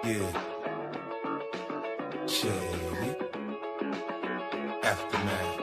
Yeah. Shady. Aftermath.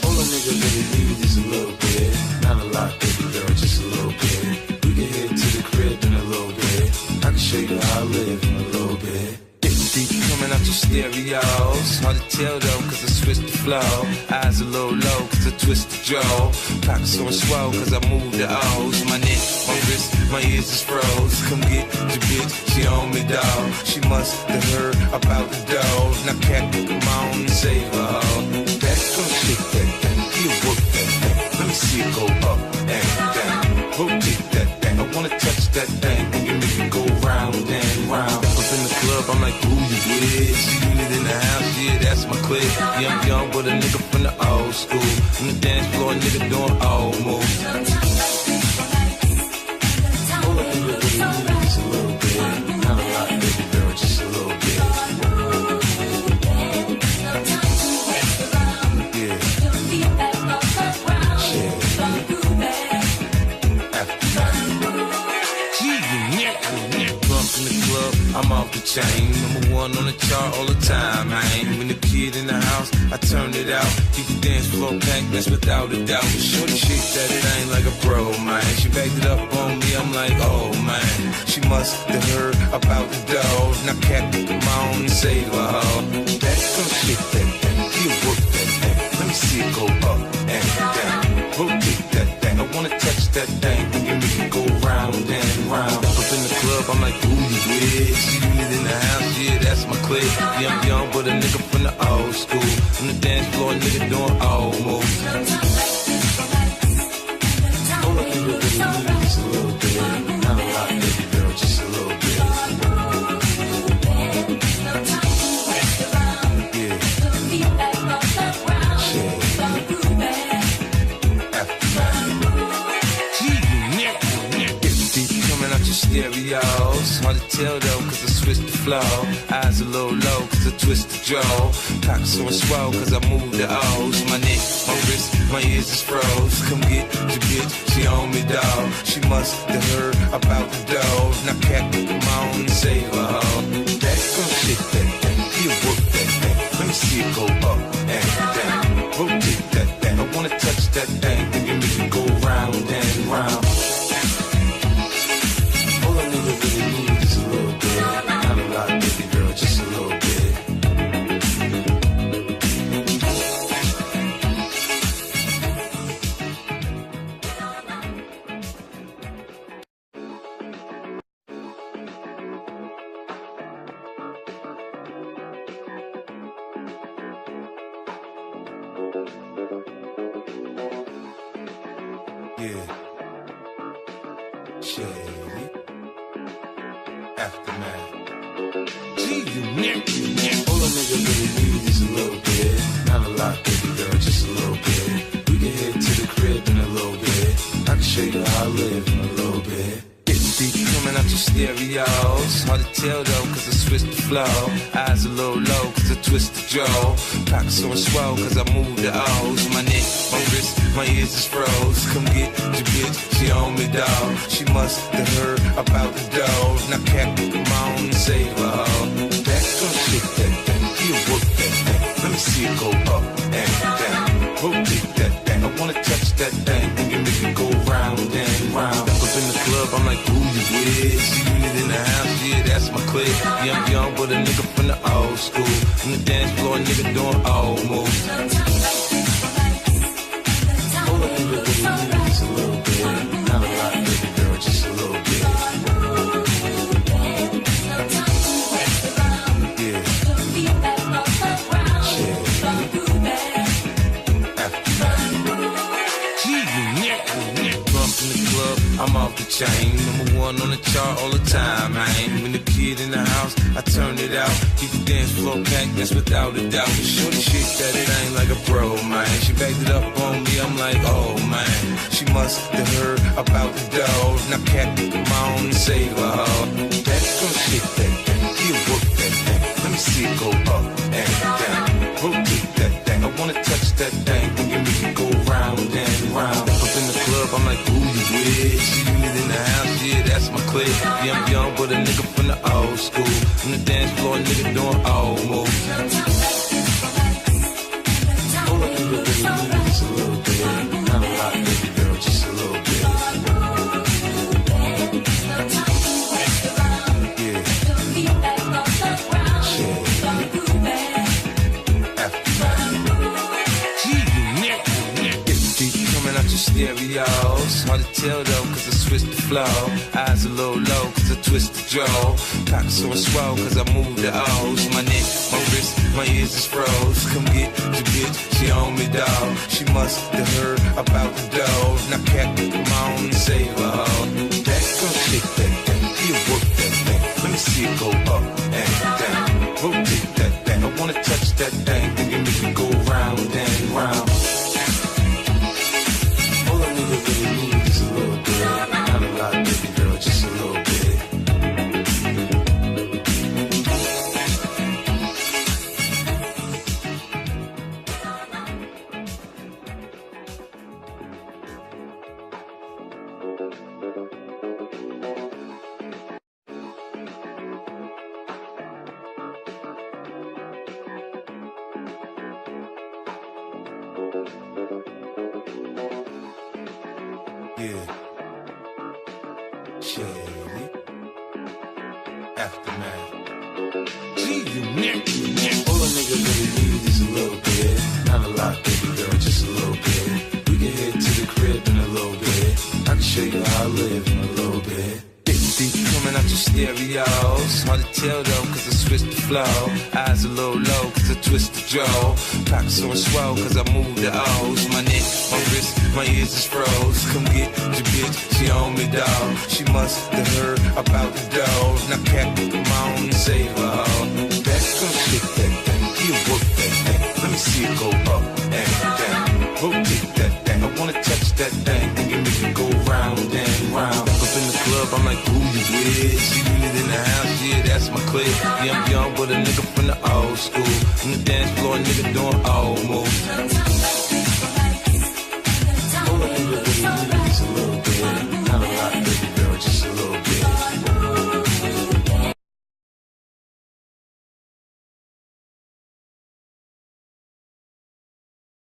All a nigga really need is a little bit. Not a lot, baby girl, just a little bit. We can head to the crib in a little bit. I can show you how I live in a little bit. Getting deep, coming out your stereos. Hard to tell though, cause I switched the flow. Eyes a little low, cause I twist the jaw. Pockets on swell, cause I move the O's. My neck, my wrist, my ears is froze. Come get your bitch, she on me, dawg. She must have heard about the dough. Now cat, come on and save her, ho. That's gonna shake that thing, you work that thing. Let me see it go up and down. Rotate that thing, I wanna touch that thing. When you make it go round and round. Up in the club, I'm like, who you with? She unit in the house, yeah, that's my clique. Yeah, I'm young, but a nigga from the old school. On the dance floor, nigga doing old moves. All I think I really need is a little bit. Not a lot, baby girl, just a little bit. Yeah. Drunk in the club, I'm off the chain. Number one on the chart all the time, man. When the kid in the house, I turn it out. Keep the dance floor packed, that's without a doubt. But shorty shit that it ain't like a pro, man. She backed it up on me, I'm like, oh man. She must have heard about the dough. Now cat, come on and save her, ho. That's some shit that thing, you work that thing. Let me see it go up and down. Rotate that thing, I wanna touch that thing. When you make it go round and round. Up in the club, I'm like, who you with? She unit in the house, yeah, that's my clique. Yeah, I'm young, but a nigga from the old school. On the dance floor, nigga doing old moves. All I think I really need is a little bit. Not a lot, baby girl, just a little bit. Yeah. Shit. Coming out your stereos. Hard to tell though, cause I switched the flow. Eyes a little low, cause I twist the jaw. Pockets on swell, cause I move the O's. My neck, my wrist, my ears is froze. Come get your bitch, she on me, dawg. She must have heard about the dough. Now cat, come on and save her, ho. That's gonna shake that thing, you work that thing. Let me see it go up and down. Rotate that thing, I wanna touch that thing. When you make it go round and round. All I nigga really need is a little bit. Not a lot, baby girl, just a little bit. Yeah. Shady. Aftermath. All a nigga really need is a little bit. Not a lot, baby girl, just a little bit. We can head to the crib in a little bit. I can show you how I live in a little bit. Getting deep, coming out your stereos. Hard to tell though, cause I switched the flow. Eyes a little low, cause I twist the jaw. Pockets on swell, cause I move the O's. My neck, my wrist, my ears is froze. Come get your bitch, she on me, dawg. She must have heard about the dough. Now cat, come on and save her, ho. That's gonna shake that thing, you work that thing. Let me see it go up and down. Rotate that thing, I wanna touch that thing. When you make it go round and round. Up in the club, I'm like, who you with? She unit in the house, yeah, that's my clique. Yeah, I'm young, but a nigga from the old school. On the dance floor, nigga doing old moves. All I think I really need is a little bit. Not a lot, baby girl, just a little bit. Yeah. Shit. Aftermath. Drunk in the club, I'm off the chain. Number one on the chart all the time, man. When the kid in the house, I turn it out. Keep the dance floor packed, that's without a doubt. Shorty shit that it ain't like a pro, man. She backed it up on me, I'm like, oh man. She must have heard about the dough. Now cat, come on and save her, ho. That's gonna shake that thing, you work that thing. Let me see it go up and that thing, then you make it go round and round. Up in the club, I'm like, who you with? She unit in the house, yeah, that's my clique. Yeah, I'm young, but a nigga from the old school. On the dance floor, nigga doing old moves. All I really need is a little bit. Not a lot, baby girl, just a little bit. Stereos, hard to tell though, cause I switch the flow. Eyes a little low, cause I twist the jaw. Pockets so swole, cause I move the O's. My neck, my wrist, my ears is froze. Come get your bitch, she on me, dog. She must have heard about the dough. Now cat, come on and save her, ho. That gon' shake that thing, you work that thing. Let me see it go up and down. Rotate that thing, I wanna touch that thing. Then you make it go round and round. Really need is a little bit, not a lot, baby girl, just a little bit. Yeah, shady aftermath. All a nigga really need is a little bit, not a lot, baby girl, just a little bit. We can head to the crib in a little bit. I can show you how I live in a little bit. Deep coming out your stereos. Hard to tell though, cause I switch the flow. Eyes a little low, cause I twist the jaw. Pockets so swole, cause I move the O's. My neck, my wrist, my ears is froze. Come get your bitch, she on me, dog. She must have heard about the dough. Now cat, come on and save her, ho. That's gonna shake that thing, you work that thing. Let me see it go up and down. Rotate that thing, I wanna touch that thing. Then you make it go round and round. Up in the club, I'm like, who you with? She unit in the house, yeah, that's my clique. Yeah, I'm young, but a nigga from the old school. On the dance floor, nigga doing old moves.